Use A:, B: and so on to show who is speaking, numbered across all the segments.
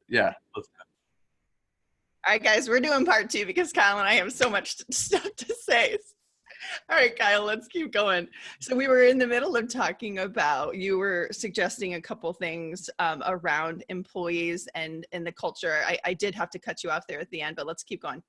A: Yeah.
B: All right, guys, we're doing part 2 because Kyle and I have so much stuff to say. All right, Kyle, let's keep going. So we were in the middle of talking about, you were suggesting a couple things around employees and the culture. I did have to cut you off there at the end, but let's keep going.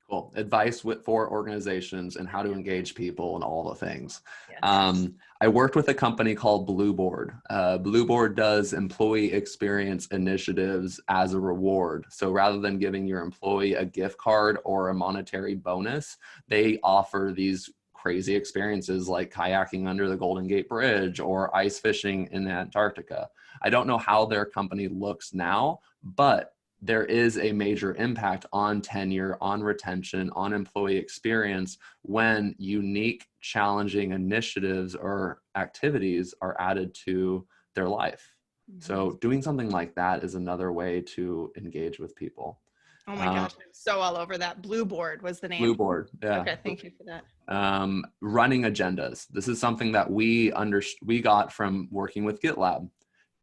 A: Cool. Advice for organizations and how to engage people and all the things.
B: Yes.
A: I worked with a company called Blueboard. Blueboard does employee experience initiatives as a reward. So rather than giving your employee a gift card or a monetary bonus, they offer these crazy experiences like kayaking under the Golden Gate Bridge or ice fishing in Antarctica. I don't know how their company looks now, but there is a major impact on tenure, on retention, on employee experience when unique, challenging initiatives or activities are added to their life. So doing something like that is another way to engage with people.
B: Oh my gosh, I'm so all over that. Blueboard was the name.
A: Blueboard, yeah.
B: Okay, thank you for that.
A: Running agendas. This is something that we got from working with GitLab.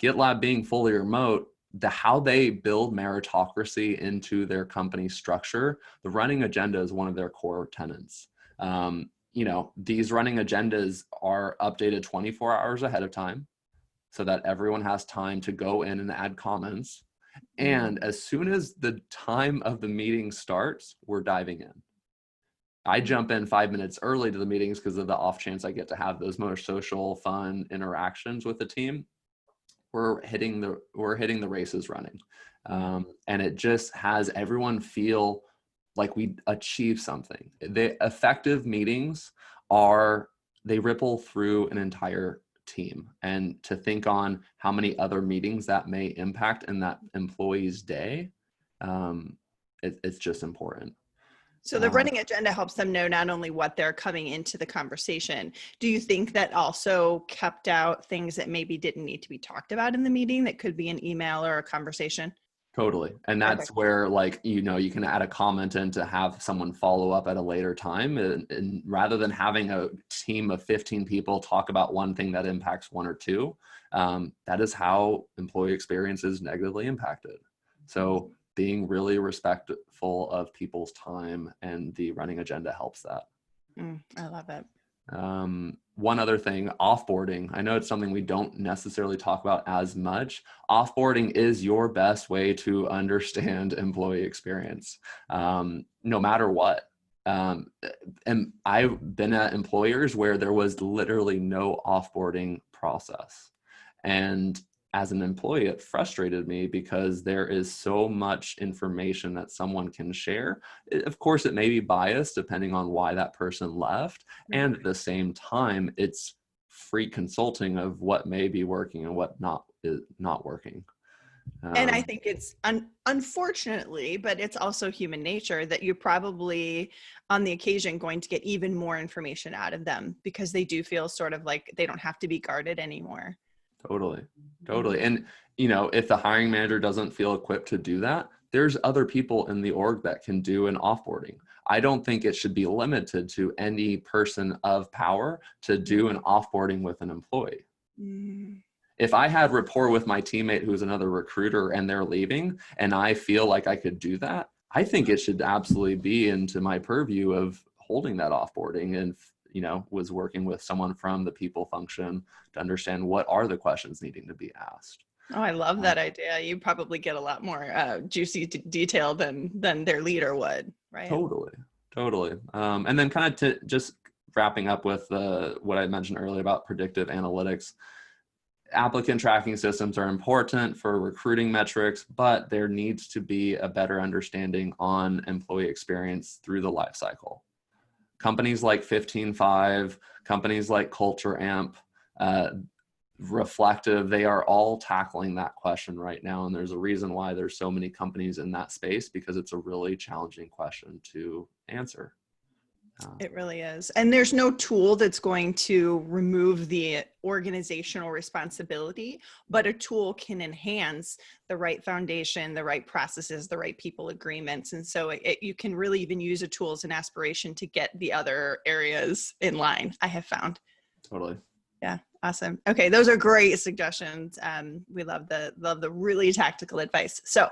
A: GitLab being fully remote, how they build meritocracy into their company structure, the running agenda is one of their core tenets. These running agendas are updated 24 hours ahead of time so that everyone has time to go in and add comments. And as soon as the time of the meeting starts, we're diving in. I jump in 5 minutes early to the meetings because of the off chance I get to have those more social, fun interactions with the team. We're hitting the races running. And it just has everyone feel like we achieve something. The effective meetings they ripple through an entire team, and to think on how many other meetings that may impact in that employee's day, it's just important.
B: So the running agenda helps them know not only what they're coming into the conversation. Do you think that also kept out things that maybe didn't need to be talked about in the meeting that could be an email or a conversation?
A: Totally. And that's where, you can add a comment in to have someone follow up at a later time. And rather than having a team of 15 people talk about one thing that impacts one or two, that is how employee experience is negatively impacted. So being really respectful of people's time, and the running agenda helps that.
B: I love it.
A: One other thing, offboarding. I know it's something we don't necessarily talk about as much. Offboarding is your best way to understand employee experience, no matter what. And I've been at employers where there was literally no offboarding process. And as an employee, it frustrated me because there is so much information that someone can share. Of course, it may be biased depending on why that person left. And at the same time, it's free consulting of what may be working and what is not working.
B: And I think it's unfortunately, but it's also human nature that you're probably on the occasion going to get even more information out of them because they do feel sort of like they don't have to be guarded anymore.
A: Totally. And, if the hiring manager doesn't feel equipped to do that, there's other people in the org that can do an offboarding. I don't think it should be limited to any person of power to do an offboarding with an employee. If I had rapport with my teammate who's another recruiter and they're leaving and I feel like I could do that, I think it should absolutely be into my purview of holding that offboarding, and was working with someone from the people function to understand what are the questions needing to be asked.
B: Oh, I love that idea. You probably get a lot more juicy detail than their leader would, right?
A: Totally. And then kind of just wrapping up with what I mentioned earlier about predictive analytics. Applicant tracking systems are important for recruiting metrics, but there needs to be a better understanding on employee experience through the life cycle. Companies like 15Five, companies like Culture Amp, Reflective, they are all tackling that question right now. And there's a reason why there's so many companies in that space, because it's a really challenging question to answer.
B: It really is. And there's no tool that's going to remove the organizational responsibility, but a tool can enhance the right foundation, the right processes, the right people agreements. And so you can really even use a tool as an aspiration to get the other areas in line, I have found.
A: Totally.
B: Yeah. Awesome. Okay, those are great suggestions. We love the really tactical advice. So,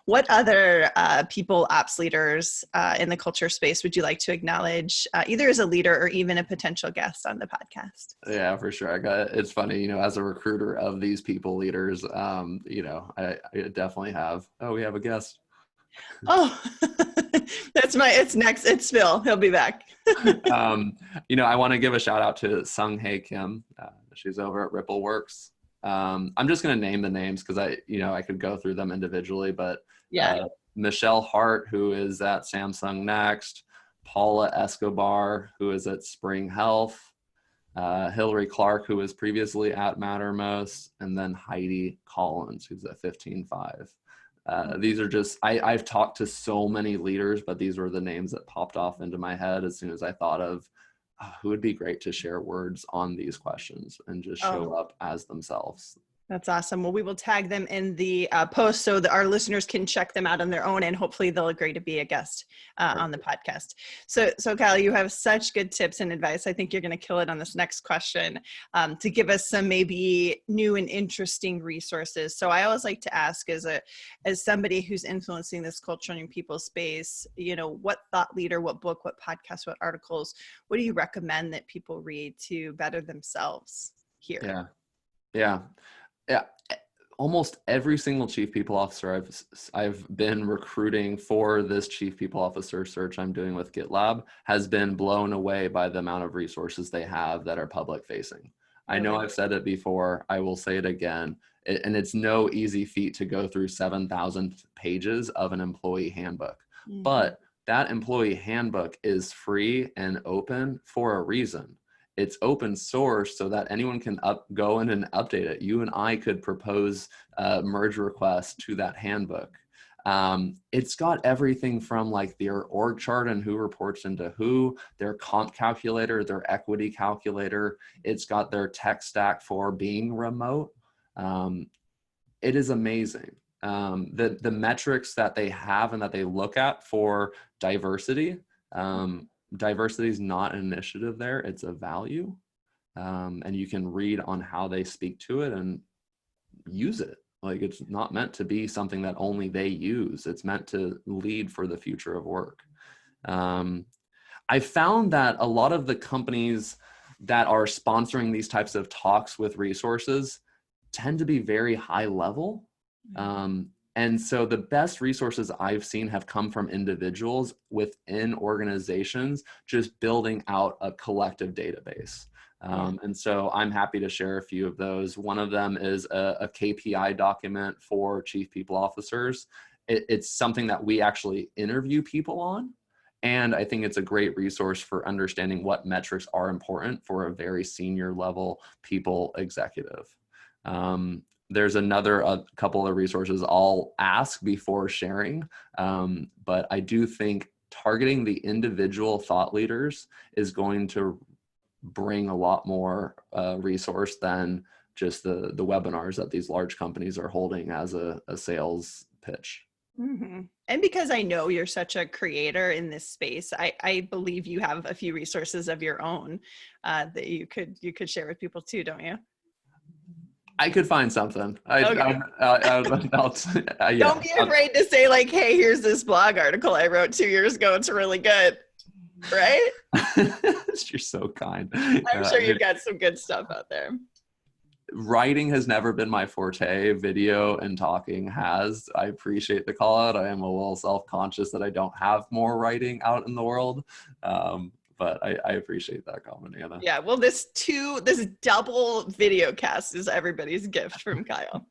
B: what other people, ops leaders in the culture space would you like to acknowledge, either as a leader or even a potential guest on the podcast?
A: Yeah, for sure. It's funny, as a recruiter of these people leaders, I definitely have. Oh, we have a guest.
B: Oh, it's next. It's Phil. He'll be back.
A: I want to give a shout out to Sung Hae Kim. She's over at RippleWorks. I'm just going to name the names because I could go through them individually, but
B: Yeah.
A: Michelle Hart, who is at Samsung Next, Paula Escobar, who is at Spring Health, Hillary Clark, who was previously at Mattermost, and then Heidi Collins, who's at 15.5. These are just, I've talked to so many leaders, but these were the names that popped off into my head as soon as I thought of who would be great to share words on these questions and just show up as themselves.
B: That's awesome. Well, we will tag them in the post so that our listeners can check them out on their own, and hopefully they'll agree to be a guest on the podcast. So Kyle, you have such good tips and advice. I think you're going to kill it on this next question to give us some maybe new and interesting resources. So I always like to ask as somebody who's influencing this culture and people space, what thought leader, what book, what podcast, what articles, what do you recommend that people read to better themselves here?
A: Yeah. Almost every single chief people officer I've been recruiting for this chief people officer search I'm doing with GitLab has been blown away by the amount of resources they have that are public facing. I know I've said it before, I will say it again, and it's no easy feat to go through 7,000 pages of an employee handbook, but that employee handbook is free and open for a reason. It's open source so that anyone can go in and update it. You and I could propose merge requests to that handbook. It's got everything from like their org chart and who reports into who, their comp calculator, their equity calculator. It's got their tech stack for being remote. It is amazing. The metrics that they have and that they look at for diversity, diversity is not an initiative there, it's a value. And you can read on how they speak to it and use it. Like, it's not meant to be something that only they use. It's meant to lead for the future of work. I found that a lot of the companies that are sponsoring these types of talks with resources tend to be very high level. And so the best resources I've seen have come from individuals within organizations just building out a collective database. And so I'm happy to share a few of those. One of them is a KPI document for chief people officers. It's something that we actually interview people on. And I think it's a great resource for understanding what metrics are important for a very senior level people executive. There's a couple of resources I'll ask before sharing, but I do think targeting the individual thought leaders is going to bring a lot more resource than just the webinars that these large companies are holding as a sales pitch.
B: And because I know you're such a creator in this space, I believe you have a few resources of your own that you could share with people too, don't you?
A: I could find something.
B: Don't be afraid to say like, hey, here's this blog article I wrote 2 years ago. It's really good. Right?
A: You're so kind.
B: I'm sure you've got some good stuff out there.
A: Writing has never been my forte. Video and talking has. I appreciate the call out. I am a little self-conscious that I don't have more writing out in the world. But I appreciate that comment, Anna.
B: Yeah, well, this double video cast is everybody's gift from Kyle.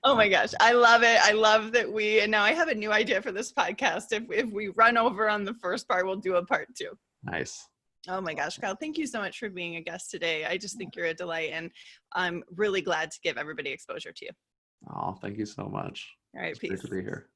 B: Oh my gosh, I love it. I love that and now I have a new idea for this podcast. If we run over on the first part, we'll do a part 2.
A: Nice.
B: Oh my gosh, Kyle, thank you so much for being a guest today. I just think you're a delight, and I'm really glad to give everybody exposure to you.
A: Oh, thank you so much.
B: All right, peace.
A: Great to be here.